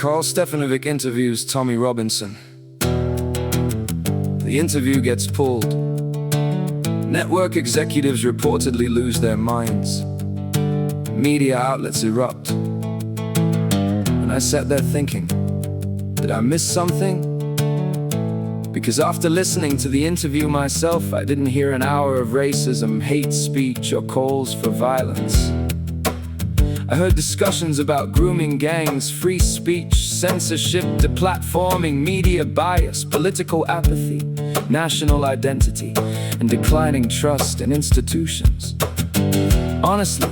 Karl Stefanovic interviews Tommy Robinson. The interview gets pulled. Network executives reportedly lose their minds. Media outlets erupt. And I sat there thinking, did I miss something? Because after listening to the interview myself, I didn't hear an hour of racism, hate speech, or calls for violence. I heard discussions about grooming gangs, free speech, censorship, deplatforming, media bias, political apathy, national identity, and declining trust in institutions. Honestly,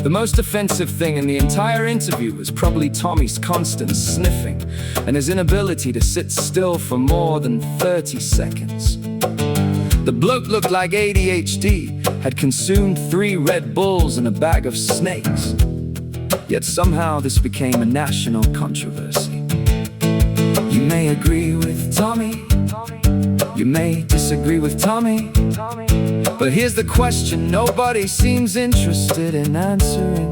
the most offensive thing in the entire interview was probably Tommy's constant sniffing and his inability to sit still for more than 30 seconds. The bloke looked like ADHD had consumed 3 Red Bulls and a bag of snakes. Yet somehow this became a national controversy. You may agree with Tommy, you may disagree with Tommy, but here's the question nobody seems interested in answering.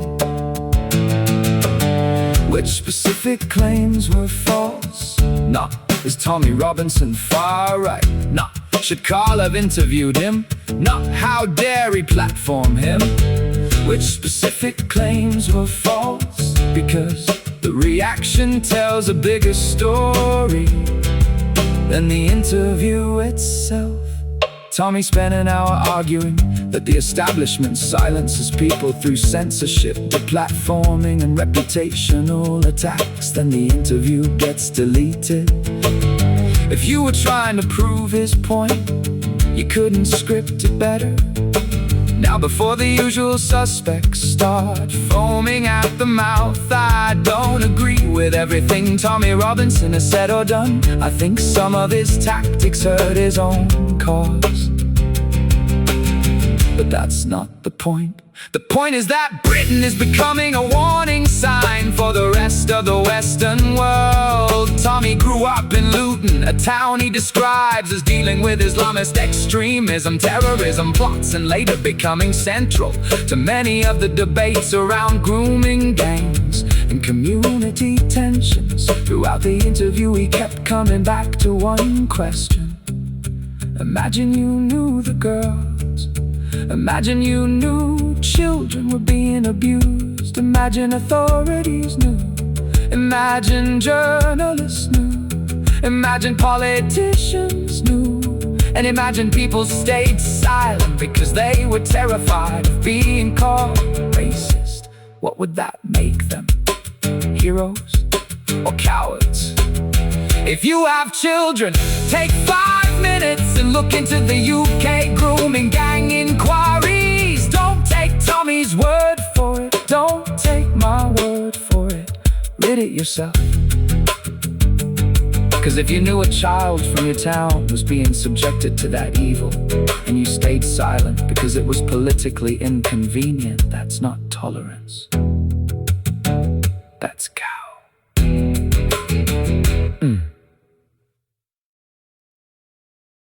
Which specific claims were false? No. Is Tommy Robinson far right? No. Should Karl have interviewed him? No. How dare he platform him? Which specific claims were false? Because the reaction tells a bigger story than the interview itself. Tommy spent an hour arguing that the establishment silences people through censorship, deplatforming, and reputational attacks. Then the interview gets deleted. If you were trying to prove his point, you couldn't script it better. Now before the usual suspects start foaming at the mouth, I don't agree with everything Tommy Robinson has said or done. I think some of his tactics hurt his own cause. But that's not the point. The point is that Britain is becoming a warning sign for the rest of the Western world. Tommy grew up in Luton, a town he describes as dealing with Islamist extremism, terrorism plots, and later becoming central to many of the debates around grooming gangs and community tensions. Throughout the interview he kept coming back to one question. Imagine you knew the girls. Imagine you knew children were being abused. Imagine authorities knew. Imagine journalists knew. Imagine politicians knew. And imagine people stayed silent because they were terrified of being called racist. What would that make them? Heroes or cowards? If you have children, take 5 minutes and look into the UK grooming gang inquiries. Don't take Tommy's word for it. Don't take my word for it. Read it yourself. Cause if you knew a child from your town was being subjected to that evil and you stayed silent because it was politically inconvenient, that's not tolerance. That's cow.